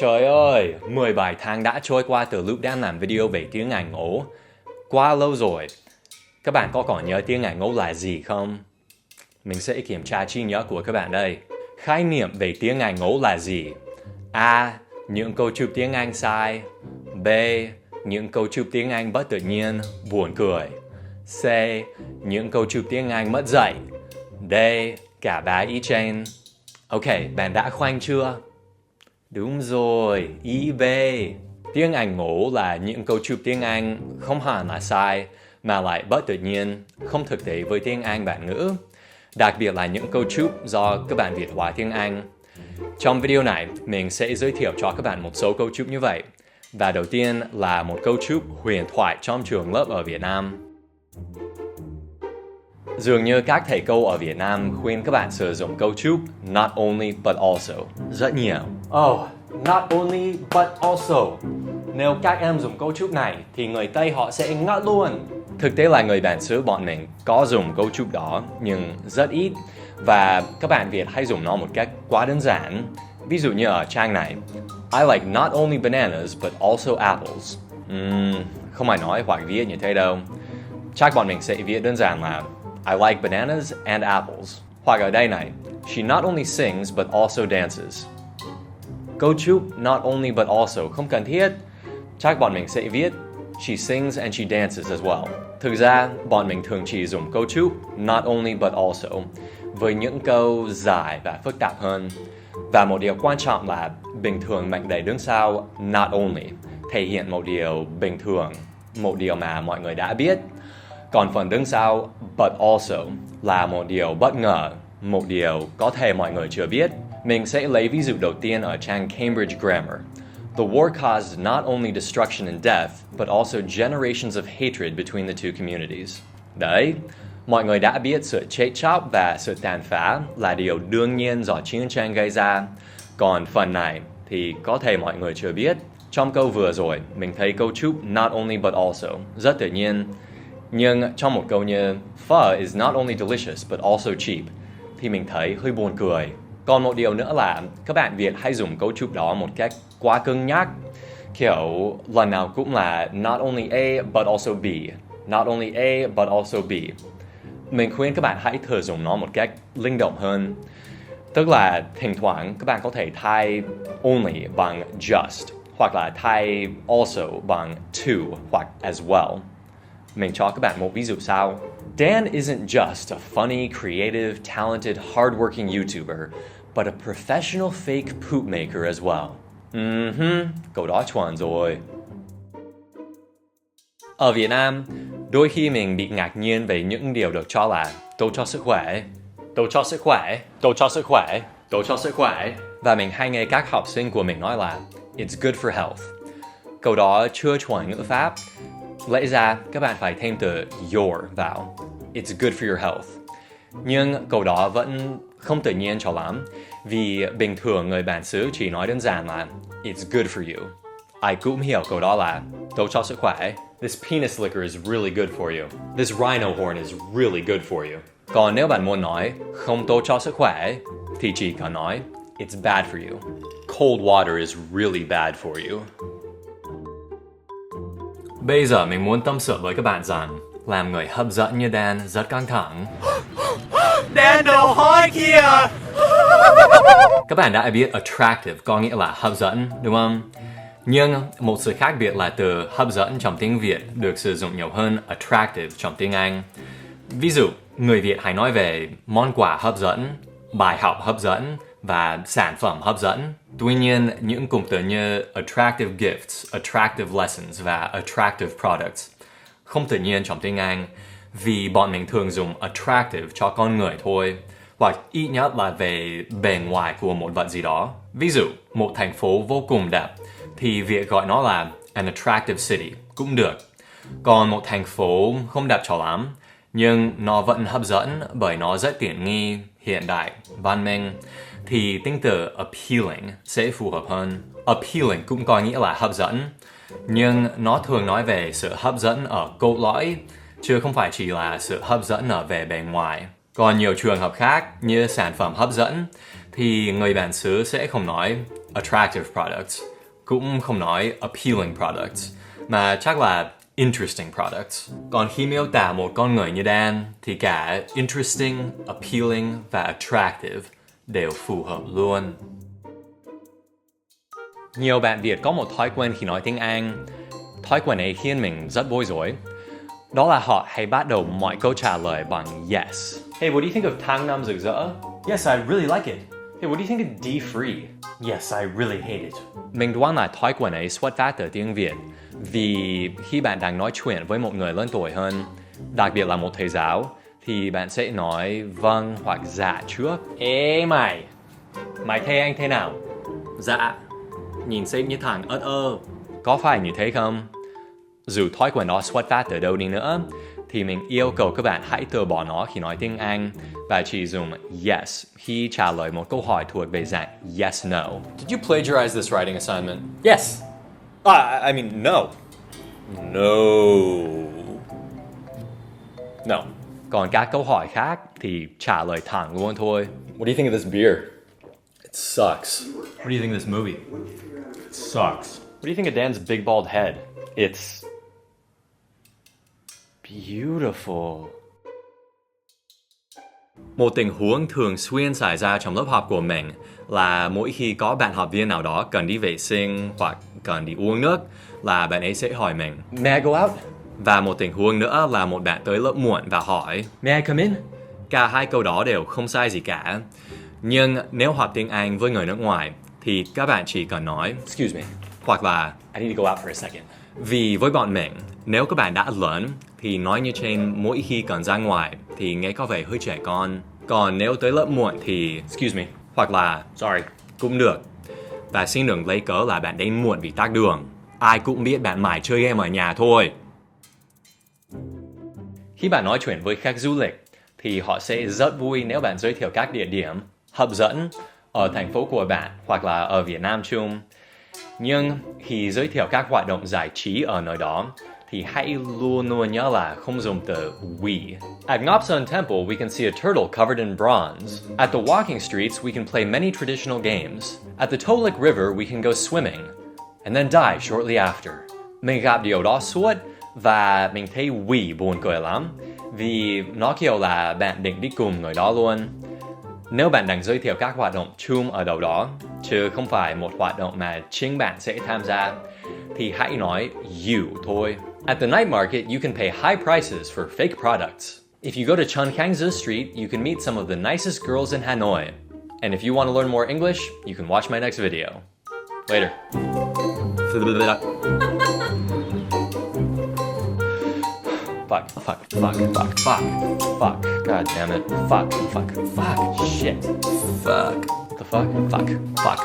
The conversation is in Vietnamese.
Trời ơi, 17 tháng đã trôi qua từ lúc đang làm video về tiếng Anh ngữ. Quá lâu rồi. Các bạn có còn nhớ tiếng Anh ngữ là gì không? Mình sẽ kiểm tra trí nhớ của các bạn đây. Khái niệm về tiếng Anh ngữ là gì? A. Những câu chụp tiếng Anh sai. B. Những câu chụp tiếng Anh bất tự nhiên, buồn cười. C. Những câu chụp tiếng Anh mất dạy. D. Cả ba ý trên. Ok, bạn đã khoanh chưa? Đúng rồi, ý B. Tiếng Anh ngữ là những câu chụp tiếng Anh không hẳn là sai, mà lại bất tự nhiên, không thực tế với tiếng Anh bản ngữ. Đặc biệt là những câu chụp do các bạn Việt hóa tiếng Anh. Trong video này, mình sẽ giới thiệu cho các bạn một số câu chụp như vậy. Và đầu tiên là một câu chụp huyền thoại trong trường lớp ở Việt Nam. Dường như các thầy cô ở Việt Nam khuyên các bạn sử dụng câu chụp not only but also rất nhiều. Oh, not only but also. Nếu các em dùng câu chụp này thì người Tây họ sẽ ngất luôn. Thực tế là người bản xứ bọn mình có dùng câu chụp đó nhưng rất ít và các bạn Việt hay dùng nó một cách quá đơn giản. Ví dụ như ở trang này, I like not only bananas but also apples. Không ai nói hoặc viết như thế đâu. Chắc bọn mình sẽ viết đơn giản là I like bananas and apples. Hoặc ở đây này, she not only sings but also dances. Câu chụp not only but also không cần thiết. Chắc bọn mình sẽ viết she sings and she dances as well. Thực ra, bọn mình thường chỉ dùng câu chụp not only but also với những câu dài và phức tạp hơn. Và một điều quan trọng là bình thường mệnh đề đứng sau not only thể hiện một điều bình thường, một điều mà mọi người đã biết. Còn phần đứng sau but also là một điều bất ngờ, một điều có thể mọi người chưa biết. Mình sẽ lấy ví dụ đầu tiên ở trang Cambridge Grammar. The war caused not only destruction and death, but also generations of hatred between the two communities. Đấy, mọi người đã biết sự chết chóc và sự tàn phá là điều đương nhiên do chiến tranh gây ra. Còn phần này thì có thể mọi người chưa biết. Trong câu vừa rồi, mình thấy câu chụp not only but also rất tự nhiên. Nhưng trong một câu như pho is not only delicious but also cheap thì mình thấy hơi buồn cười. Còn một điều nữa là các bạn Việt hay dùng câu chụp đó một cách quá cứng nhắc. Kiểu lần nào cũng là not only A but also B. Not only A but also B. Mình khuyên các bạn hãy thử dùng nó một cách linh động hơn. Tức là thỉnh thoảng các bạn có thể thay only bằng just hoặc là thay also bằng to hoặc as well. Mình cho các bạn một ví dụ sau. Dan isn't just a funny, creative, talented, hardworking YouTuber, but a professional fake poop maker as well. Câu đó chuẩn rồi. Ở Việt Nam, đôi khi mình bị ngạc nhiên về những điều được cho là tốt cho sức khỏe, tốt cho sức khỏe, tốt cho sức khỏe, tốt cho sức khỏe. Và mình hay nghe các học sinh của mình nói là it's good for health. Câu đó chưa chuẩn ngữ pháp. Lẽ ra các bạn phải thêm từ your vào. It's good for your health. Nhưng câu đó vẫn không tự nhiên cho lắm. Vì bình thường người bản xứ chỉ nói đơn giản là it's good for you. Ai cũng hiểu câu đó là tốt cho sức khỏe. This penis liquor is really good for you. This rhino horn is really good for you. Còn nếu bạn muốn nói không tốt cho sức khỏe thì chỉ cần nói it's bad for you. Cold water is really bad for you. Bây giờ mình muốn tâm sự với các bạn rằng làm người hấp dẫn như Dan rất căng thẳng. Dan đầu hói kìa! Các bạn đã biết attractive có nghĩa là hấp dẫn, đúng không? Nhưng một sự khác biệt là từ hấp dẫn trong tiếng Việt được sử dụng nhiều hơn attractive trong tiếng Anh. Ví dụ, người Việt hay nói về món quà hấp dẫn, bài học hấp dẫn và sản phẩm hấp dẫn. Tuy nhiên, những cụm từ như attractive gifts, attractive lessons và attractive products không tự nhiên trong tiếng Anh vì bọn mình thường dùng attractive cho con người thôi, hoặc ít nhất là về bề ngoài của một vật gì đó. Ví dụ, một thành phố vô cùng đẹp thì việc gọi nó là an attractive city cũng được. Còn một thành phố không đẹp cho lắm, nhưng nó vẫn hấp dẫn bởi nó rất tiện nghi, hiện đại, văn minh, thì tính từ appealing sẽ phù hợp hơn. Appealing cũng có nghĩa là hấp dẫn, nhưng nó thường nói về sự hấp dẫn ở cốt lõi, chứ không phải chỉ là sự hấp dẫn ở về bề ngoài. Còn nhiều trường hợp khác như sản phẩm hấp dẫn thì người bản xứ sẽ không nói attractive products, cũng không nói appealing products, mà chắc là interesting products. Còn khi miêu tả một con người như Dan thì cả interesting, appealing và attractive đều phù hợp luôn. Nhiều bạn Việt có một thói quen khi nói tiếng Anh. Thói quen ấy khiến mình rất bối rối. Đó là họ hay bắt đầu mọi câu trả lời bằng yes. Hey, what do you think of tháng năm rực rỡ? Yes, I really like it. Hey, what do you think of D-Free? Yes, I really hate it. Mình đoán là thói quen ấy xuất phát từ tiếng Việt. Vì khi bạn đang nói chuyện với một người lớn tuổi hơn, đặc biệt là một thầy giáo, thì bạn sẽ nói vâng hoặc dạ trước. Ê mày thấy anh thế nào? Dạ. Nhìn xem như thằng ớt ơ. Có phải như thế không? Dù thói quen đó xuất phát từ đâu đi nữa, thì mình yêu cầu các bạn hãy từ bỏ nó khi nói tiếng Anh và chỉ dùng yes khi trả lời một câu hỏi thuộc về dạng yes no. Did you plagiarize this writing assignment? Yes. I mean no. No. Còn các câu hỏi khác thì trả lời thẳng luôn thôi. What do you think of this beer? It sucks. What do you think of this movie? It sucks. What do you think of Dan's big bald head? It's beautiful. Một tình huống thường xuyên xảy ra trong lớp học của mình là mỗi khi có bạn học viên nào đó cần đi vệ sinh hoặc cần đi uống nước là bạn ấy sẽ hỏi mình May I go out? Và một tình huống nữa là một bạn tới lớp muộn và hỏi May I come in? Cả hai câu đó đều không sai gì cả. Nhưng nếu học tiếng Anh với người nước ngoài thì các bạn chỉ cần nói Excuse me, hoặc là I need to go out for a second. Vì với bọn mình, nếu các bạn đã lớn thì nói như trên mỗi khi cần ra ngoài thì nghe có vẻ hơi trẻ con. Còn nếu tới lớp muộn thì excuse me, hoặc là sorry, cũng được. Và xin đừng lấy cớ là bạn đến muộn vì tắc đường. Ai cũng biết bạn mải chơi game ở nhà thôi. Khi bạn nói chuyện với khách du lịch thì họ sẽ rất vui nếu bạn giới thiệu các địa điểm hấp dẫn ở thành phố của bạn hoặc là ở Việt Nam chung. Nhưng khi giới thiệu các hoạt động giải trí ở nơi đó thì hãy luôn nhớ là không dùng từ we. At Ngọc Sơn Temple, we can see a turtle covered in bronze. At the walking streets, we can play many traditional games. At the Tolik River, we can go swimming, and then die shortly after. Mình gặp điều đó suốt và mình thấy we buồn cười lắm vì nó kiểu là bạn định đi cùng người đó luôn. Nếu bạn đang giới thiệu các hoạt động chung ở đâu đó, chứ không phải một hoạt động mà chính bạn sẽ tham gia, thì hãy nói you thôi. At the night market, you can pay high prices for fake products. If you go to Cheongsam Street, you can meet some of the nicest girls in Hanoi. And if you want to learn more English, you can watch my next video. Later. Fuck. God damn it. Fuck. Shit. Fuck. The fuck? Fuck.